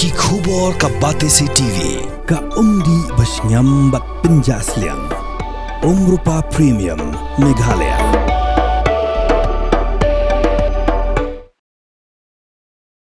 Ki khubor ka Batesi TV. Ka umdi basnyam bat penjaslian. Rupa Premium Meghalaya.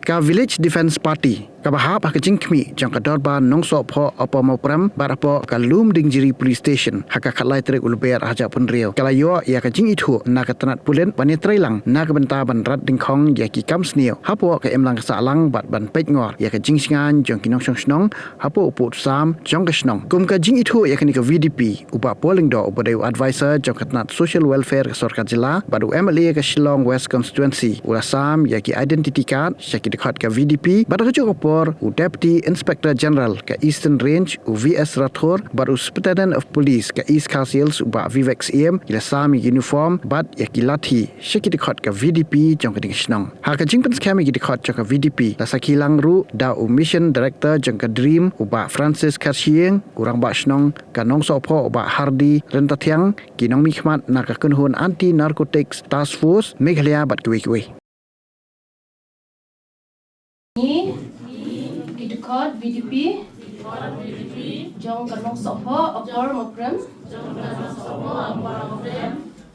Ka Village Defence Party ka bahap ka jingkmi jang ka dorba nongso pho apa mau pram barapo ka lum dingjiri police station haka khalai trek ulber haja pun rio kala yo ya ka jing ithu na ka tanat pulen pani trailang na ka benta ban rat ding khong ya ki kam snio hapo ka emlang ka salang bat ban pet ngor ya ka jing singan jang kinong song snong hapo uput sam jang ka snong kum ka jing ithu ya ka ni ka VDP upa polling do upa deu advisor jang ka tanat social welfare ka sarkar jila baru MLA ka Shillong West constituency ula sam ya ki identity card syaki dekat ka VDP baru ka por u Deputy Inspector General ka Eastern Range u VS Rathor baru Superintendent of Police ka East Castles u ba Vivex EM ila sami uniform bat ya kilati syaki dekat ka VDP jong ka ding snong ha ka jingpen skam gi dekat ka VDP la sakilang ru da u Mission Director jong ka Dream u ba Francis Karshieng kurang ba snong ka nong so pho u ba Hardy Rentatiang kinong mi khmat na ka kunhun anti narcotics task force Meghalaya bat kuwi Dekat VDP jong kanong sopo apor moprem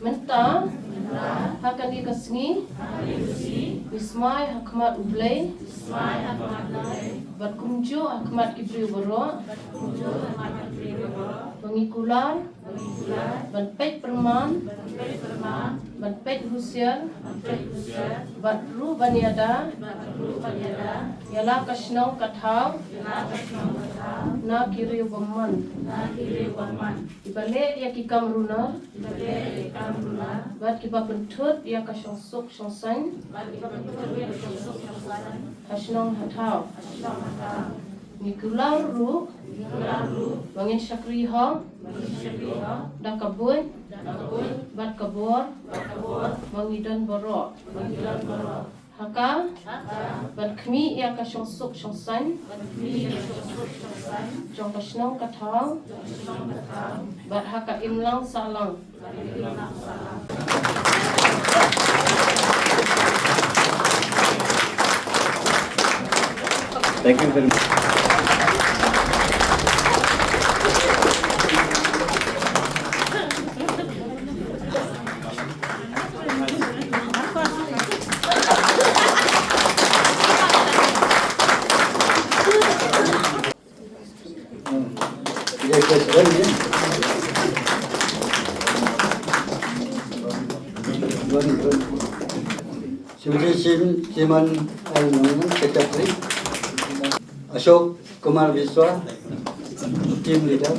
menta hakan di kasngi Ismai Hakmat Ublay Berkunju Hakmat Ibri Boro Pengikulan Banpet Perman Banpet Husian Batru Baniada Yala Kashnong Kathau Na Kiri Waman Ibalik Yakikam Runa Bat kiba pentut ya ka syong san hasnong hatau mikular ru bangin syakri ha da kabun bat kabor mangidan borok haka bat kmi ya ka syong san jong kasnong katau bat haka imlang salang Thank you very much. Shivji Chiman Secretary Ashok Kumar Viswa Team Leader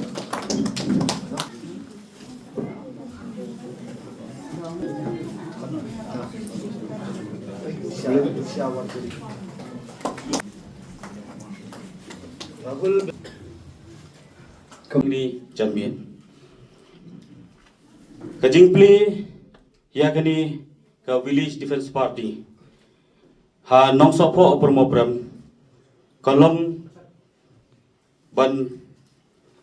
Kami Jamien Kajing play ya kani ka Village Defence Party ha nong sopo program kolom ban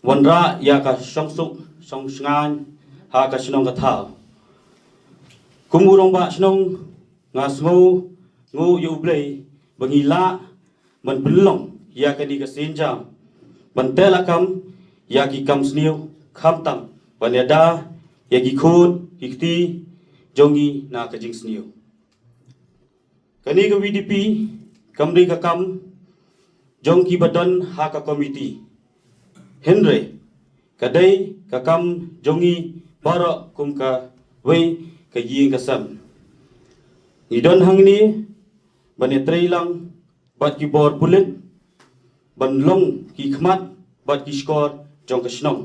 wanra ya ka songsuk songsngan ha ka snong ka thao kumurong ba snong ngasngo ngo yu blay bangila man belong ya kani ka senja ban telakam ya ki kam sniu khamtam baneda ya ki khun hikti jongi na ka jing sniu kani ka VDP kamri ka kam jong ki badan ha ka committee Henry kadai ka kam jongi bara kum ka wei ka ying ka sam idon hangni bane trailang bat ki bor pulen ban long ki khmat bat ki skor jong ka snong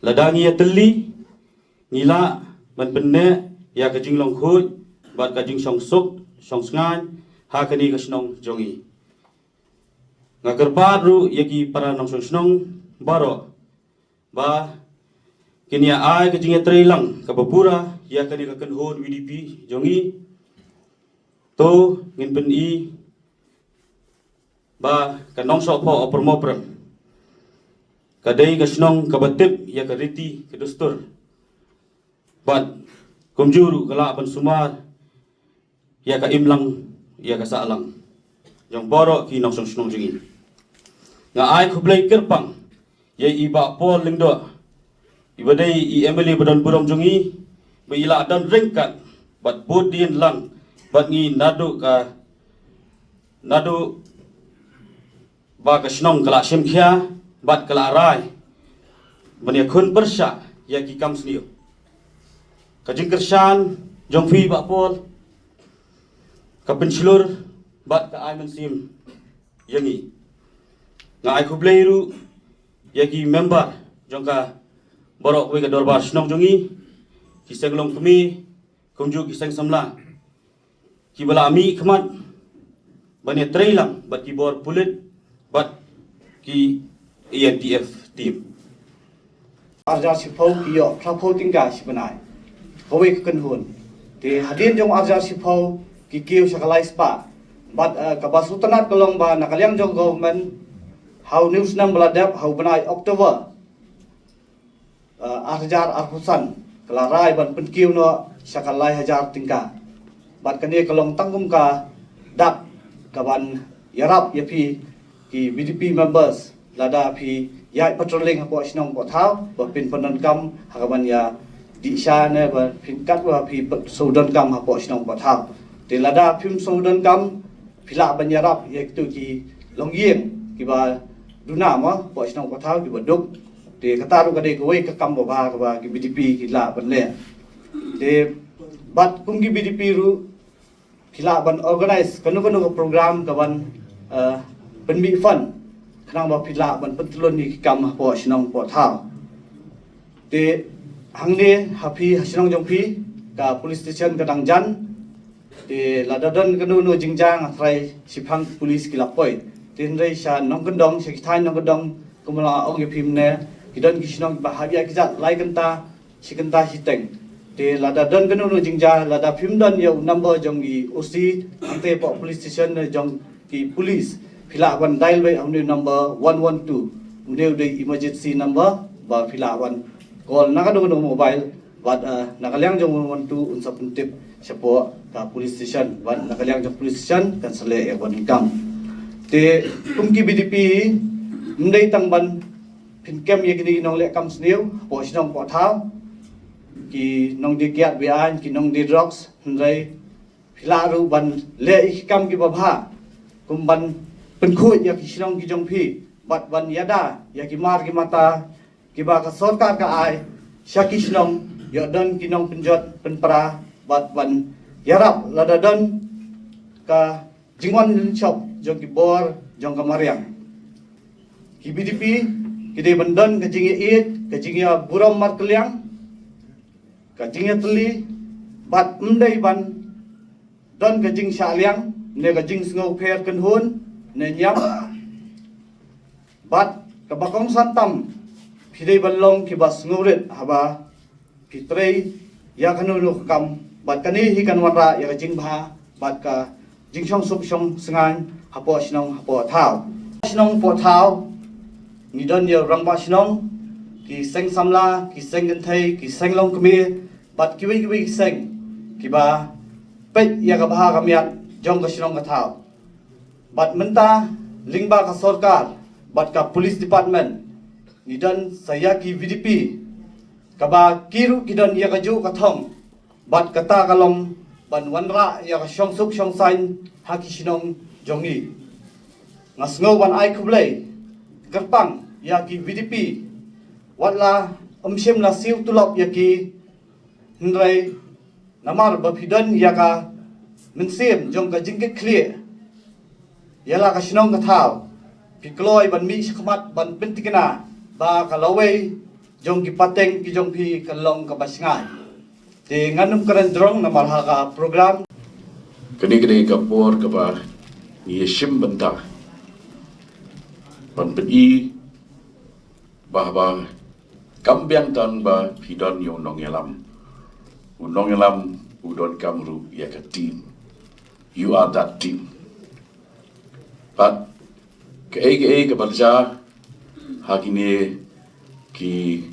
ladangi ya teli ngila ban benne ya ka jing long khut bat ka jing song suk song sngan ha ka ni ka snong jongi ngagar ru yaki para nong snong baro ba kini ai ka jinga trailang ka babura ya kani ka kanhon VDP jongi to ngin pen i ba ka nong so pho oprom kadai ka snong ka batip ya ka riti ka dustur bat kumjuru kala pan sumar ya ka imlang ya ka saalang yang borok ki nong song snong jingi nga ai khublai kerpang ye iba pol lingdo ibadai I emily badon burom jungi be ila dan ringkat bat bodin lang bat ngi nadu ba ka snong kala simkhia bat kala rai bania khun persya ya ki kam sniu ka jingkersan jong fi ba pol ka pensilur bat ka ai mensim yangi nga ai khublai ru ya ki member jong ka borok we ka dorbar snong jungi ki senglong kami kumju ki seng samla ki bala ami khmat bania trailang bat ki bor pulit bat ki ENTF team arja sipau ki yo thapau tingga sibanai howe kan hun te hadin jong arja sipau ki kiu sakalai spa bat kabasutanat kolong ba nakaliang jong government how news nam beladap how banai Oktober arjar arhusan kelarai ban penkiu no sakalai hajar tingka bat kani kolong tanggung ka dak kaban yarap yapi ki BDP members lada phi yai patrolling hapo snong po thau ba pin panon kam hakaban ya di sha ne ba pin kat wa phi sodan kam hapo snong po thau te lada phim sodan kam phila ban yarap ye tu ki longyeng ki ba duna mo po snong po thau ki ba duk te kata ru ka de ko we ka kam ba ka ki BDP ki la ban le te bat kum ki BDP ru phila ban organize kanu program ka ban penmi fund kenang ba phila ban petlon ni kam po snong po thau te hangne hapi snong jong phi ka police station ka dangjan te ladadon kanu no jingjang athrai siphang police ki lapoi tin rei sha nong kendong sekithai nong kendong kumala ong phim ne kidon ki snong ba habia ki jat lai kanta sikanta hiteng te ladadon kanu no jingja lada phim don yo number jong i OC ante po police station jong ki police phila ban dial by amni number 112 mudeu de emergency number ba phila ban call nakado no mobile bat nakaliang jong 112 unsa puntip siapo ka police station ban nakaliang jong police station kan sele e ban kam te tumki BDP mdei tang ban pinkem ye kini nong le kam sniu po snong po thau ki nong de kiat bi an ki nong de drugs hnrei phila ru ban le kam ki ba bha kum ban pen khu ya ki snong ki jong phi bat ban yada ya ki mar ki mata ki ba ka sarkar ka ai sya ki snong ya don ki nong penjot penpra bat ban yarap lada don ka jingwan shop jong ki bor jong ka mariang ki BDP ki de bandon ka jingi it ka jingi buram mar keliang ka jingi teli bat mdei ban don ka jing sha liang ne ka jing sngo pher kan hun ne nyam bat ka bakong santam phidei balong ki bas ngurit haba phitrei ya kanu lu kam bat kani hi kan wanra ya jing bha bat ka jing song sup song sengan hapo snong hapo thau snong po thau ni don ye rang ba snong ki seng samla ki seng gan thai ki seng long kmi bat ki wi seng ki ba pe ya ka bha ka miat jong ka snong ka thau bat menta lingba ka sarkar bat ka police department ni don saya ki VDP ka ba kiru ki don ya ka ju ka thong bat kata kalong ban wanra ya ka shong suk shong sain ha ki snong jongi ngasngo ban ai khublei kerpang ya ki VDP watla omshem la siu tulop ya ki hnrei namar ba phidon ya ka mensim jong ka jingke clear yala ka snong ka thau pikloi ban mi khmat ban pentikena ba ka lawei jong ki pateng ki jong phi kalong ka basngai te nganum karan drong namar ha ka program kini ka por ka ba ni shim banta ban bi bahwa kambiang tan ba pidon yo nong yalam udon kamru ya ka team you are that team but ke balja hakini ki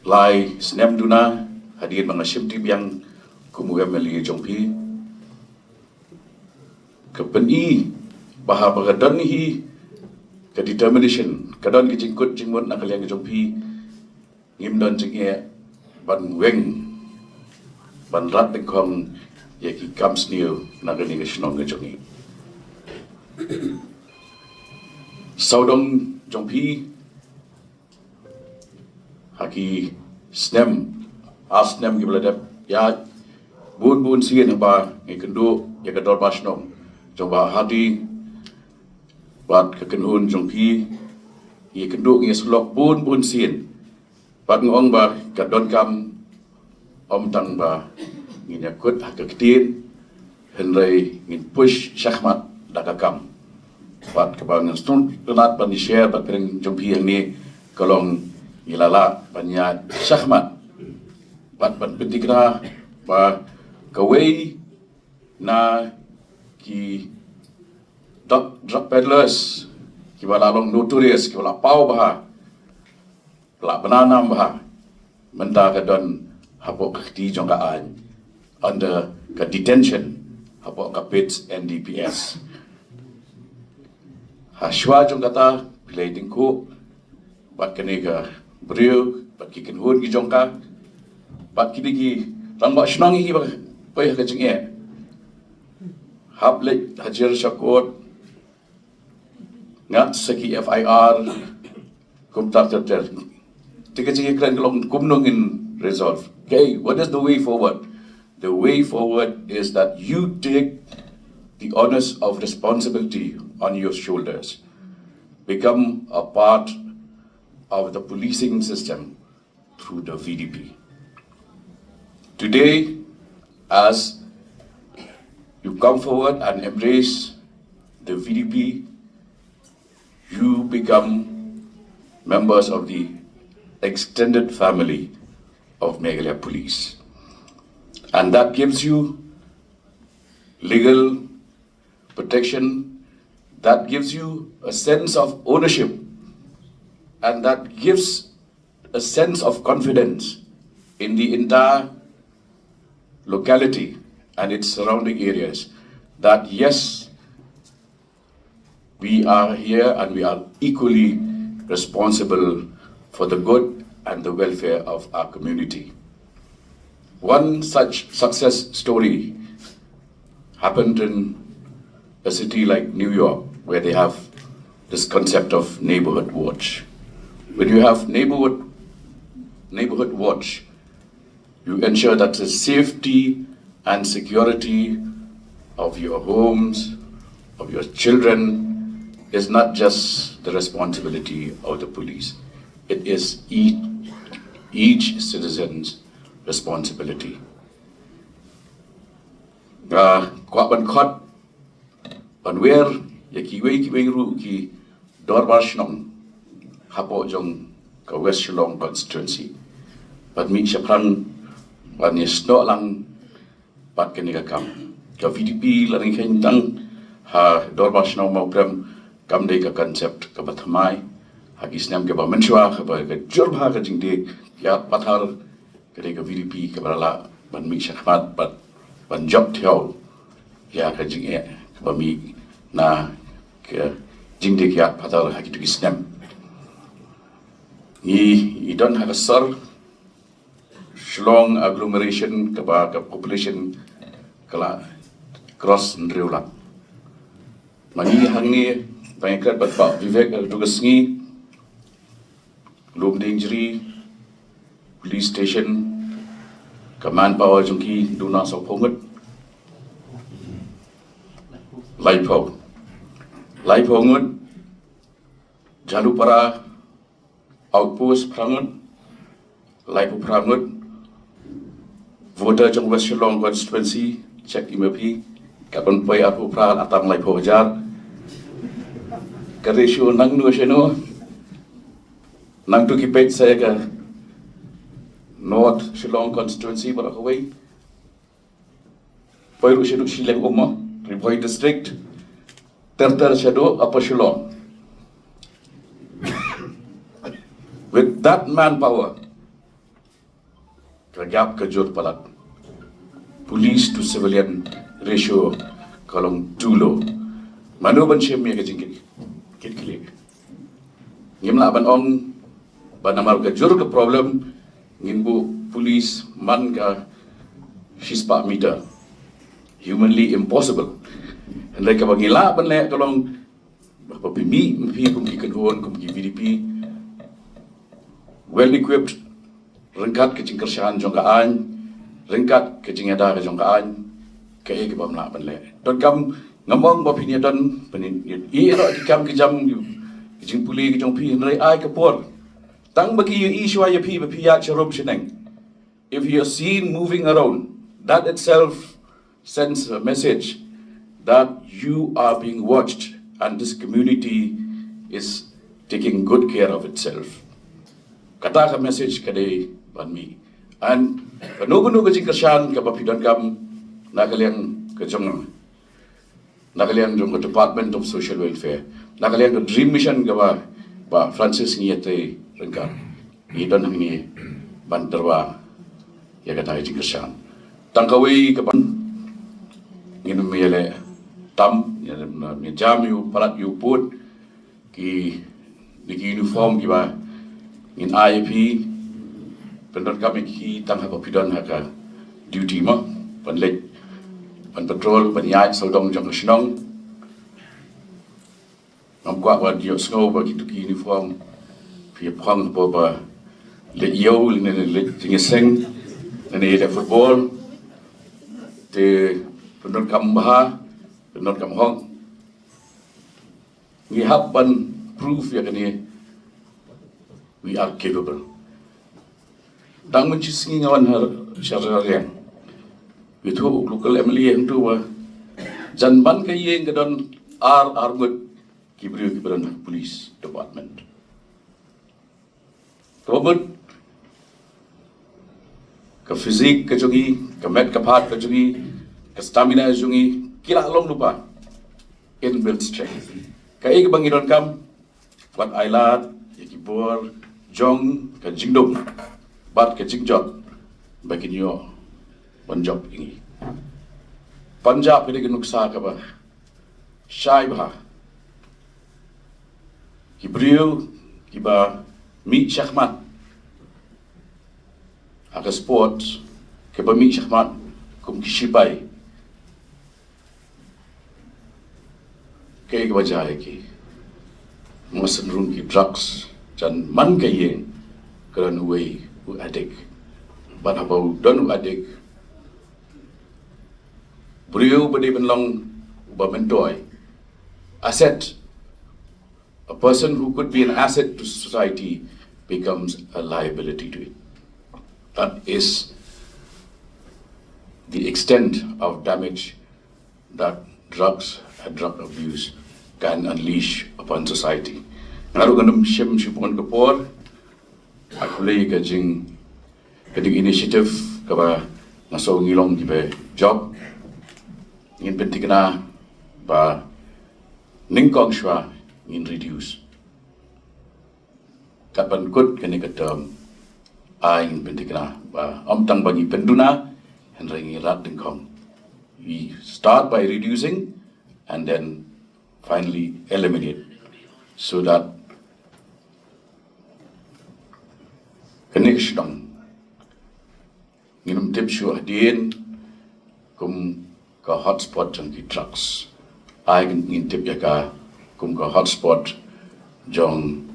lai snap duna hadir mga shimti yang kumuga meli jongpi ke peni bahawa kadon hi ke determination kadon ki jingkut jingmut nak kalian jompi ngim don jinge ban weng ban rat bekong ye ki comes new nak ni ke snong ke jongi saudong jompi haki snem asnem ki beladap ya bun sien ba ngi kendu ya kador basnong coba hati buat kekenhun jongpi ye kendu ngi slok bun sien bat ngong ba kadon kam om tang ba ngi yakut hakketin henrei ngi push syahmat dakakam bat kebang stun donat ban share bat pering jongpi yang ni kolong ilala banyak syahmat bat pentikna ba kawai na ki drug peddlers ki wala long notorious ki wala pau bah la bananam bah menta ka don hapo ka ti jong ka an under ka detention hapo ka pits NDPS ha shwa jong kata pilai tingku bat kene ka brio bat ki ken hon ki jong ka bat ki digi rang ba shnang hi ba pai ka jing e hap le hajar shakot ngat saki FIR kum tak ter tiga jing kran long kum nong in resolve. Okay, what is the way forward? The way forward is that you take the onus of responsibility on your shoulders, become a part of the policing system through the VDP. Today, as you come forward and embrace the VDP, you become members of the extended family of Meghalaya Police. And that gives you legal protection, that gives you a sense of ownership, and that gives a sense of confidence in the entire locality and its surrounding areas, that yes, we are here and we are equally responsible for the good and the welfare of our community. One such success story happened in a city like New York, where they have this concept of neighborhood watch. When you have neighborhood watch, you ensure that the safety and security of your homes, of your children, is not just the responsibility of the police. It is each citizen's responsibility. Kwa ban khot ban wer ya ki wei ru ki dorbar shnong hapo jong ka West Shillong constituency. Ban mi shapran ban ni sno lang pat ke ni ka kam ka VDP laring khen tang ha dorbar shnong mau pram kam dei ka concept ka bathamai hagis nam ke ba menshwa ka ba ka jorbha ka jingde ya pathar ke ka VDP ka bala ban mi shahmat ban job theo ya ka jing e ka ba mi na ke jingde ya pathar hagi tu isnam ni don't have a sir Shillong agglomeration ka ba ka population kala cross ndriulat mani hangni bangkat bat Vivek tugasngi Lum Dingjeri police station command power jungki duna so pongut laipo ngut Jalupara outpost prangut laipo prangut voter jong West Shillong constituency check IMP kapan pai apu pra atang laipo jar ka ratio nang no seno nang tu ki page saya ka North Shillong constituency bara kawai Pairu Shadu Shileng Umma Ripoi district Terter Shadu Upper Shillong. With that manpower kagap kajur palat police to civilian ratio kalong tulo Manu ban shem ya kajing kit klik. Ngim la ban ong ban amal ka jur ka problem ngin bu police man ka shispa meter. Humanly impossible. Hendai ka bangila ban le tolong papimi mpi kum ki kanhon kum ki VDP well equipped rengkat ke cingkershan jong ka an rengkat ke cingada ke jong ka an ke ke bam la ban le don kam ngamong ba pinia don penin I ro ki kam ki jam ki jing puli ki jong pi nrai ai ka por tang ba ki I shwa ya pi ba pi ya charom shineng if you are seen moving around that itself sends a message that you are being watched and this community is taking good care of itself. Kata ka message kade banmi. And nugu jing kershan ka papidan kam nakaliang ka jong Department of Social Welfare. Nakaliang ka Dream Mission ka ba Francis Ngiyate rengka. Idon hangi banterwa ya kata jing kershan. Tangkawi ka ban nginu mele tam ni jam yu parat yu put ki uniform ki ba in IAP pendon kami ki tang ha pidon ha ka duty ma pan le pan patrol pan yai so dong jong snong ngam kwa wa dio snow ba ki tu ki uniform fi prang bo ba le yo le seng ne le football te pendon kam ba not come home. We have one proof we are capable. Dang mencising awan syariah. Itu local MLA yang tu janban kaya yang kedon armed kibriu kiberan police department. Robot ke fizik ke jogi, ke med ke phat ke jogi, ke stamina jogi. Kila along lupa inbuilt strength. Kai ke bangidon kam buat ailat, yakibor, jong, ke jingdom, bat ke jingjot, bagi nyo one job ini. Punjab ini kenuksa ke ba, syai bah, kibriu, kiba mi syahmat, aga sport, kiba mi syahmat, kum kishibai. Kaya wajah ki masenrun ki drugs dan man kaya kerana way u adik ban habau don u adik beriu bade benlong ba mentoy asset a person who could be an asset to society becomes a liability to it. That is the extent of damage that drugs and drug abuse can unleash upon society. Ngaru ganam shem shipon kapor aku lay kajing initiative kaba naso ngilong gibe job ngin pentikna ba ningkong shwa ngin reduce kapan kut kene katam ngin pentikna ba amtang bagi penduna henry rat dingkong. We start by reducing and then finally eliminate so that connection nginum tip shu adien kum ka hotspot jong ki trucks ngin tip ya ka kum ka hotspot jong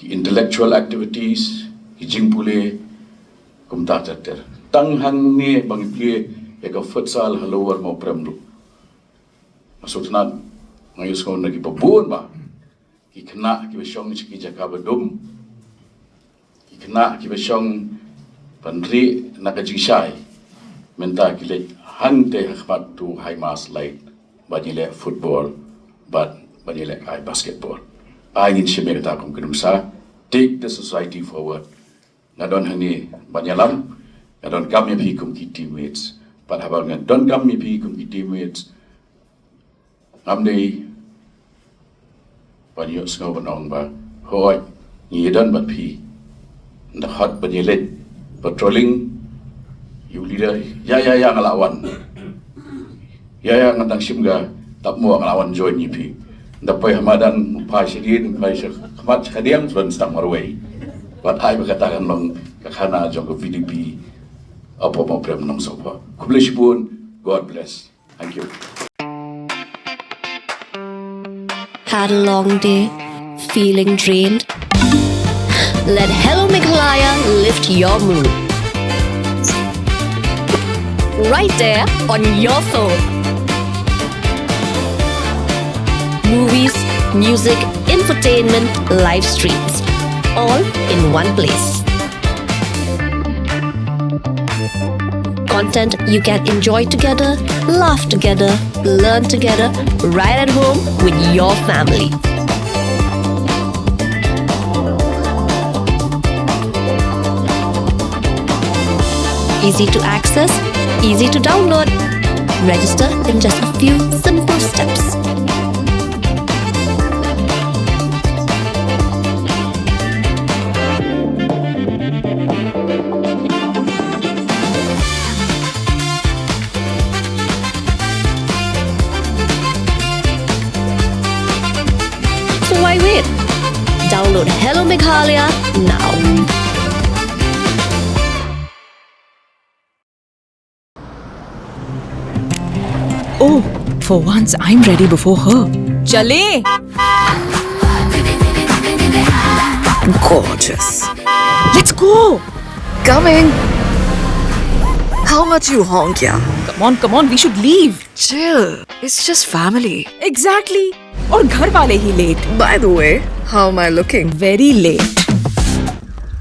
ki intellectual activities ki jingpule kum ta ter tang hang ni bang plie ya ka futsal halowar mo premru masuk na ngayon ko nagipabun ba ikna ki besyong ki jaka badum ikna ki besyong panri nakajishay menta ki le hante khmat tu high mass light banile football but banile ai basketball ai ngin shime ta kum kinumsa take the society forward ngadon hani banyalam ngadon kami pi kum ki teammates but habang ngadon kami pi kum ki teammates amdei banyo sngau banong ba hoi ngidan bat pi nda hot banyelet patrolling you leader ya ngalawan ya ngadang simga tak mua lawan join yipi dapai hamadan pai sidin pai khamat khadiam son sang marway bat hai berkatakan long kakana jong VDP apa mau prem nong sopa kublish pun God bless. Thank you. Had a long day, feeling drained? Let Hello Meghalaya lift your mood. Right there on your phone. Movies, music, infotainment, live streams, all in one place. Content you can enjoy together, laugh together, learn together, right at home with your family. Easy to access, easy to download. Register in just a few simple steps. So why wait? Download Hello Meghalaya now. Oh, for once I'm ready before her. Chale! Gorgeous. Let's go! Coming. How much you honk, yeah? Come on, we should leave. Chill. It's just family. Exactly. और घर वाले ही late. By the way, how am I looking? Very late.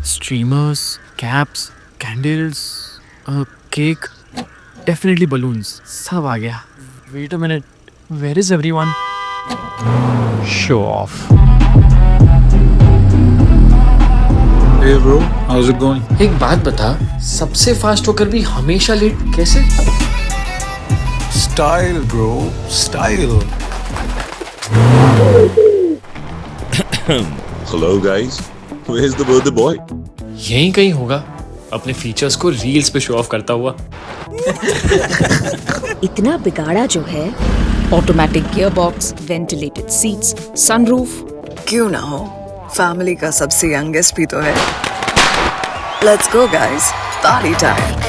Streamers, caps, candles, a cake, definitely balloons. सब आ गया. Wait a minute. Where is everyone? Show off. Hey bro, how's it going? एक बात बता, सबसे फास्ट होकर भी हमेशा लेट कैसे? Style bro, style. Hello guys, where's the birthday boy? यहीं कहीं होगा, अपने फीचर्स को रील्स पे शो ऑफ करता हुआ. इतना बिगाड़ा जो है. Automatic gearbox, ventilated seats, sunroof. क्यों ना हो? Family का सबसे youngest भी तो है. Let's go guys, party time.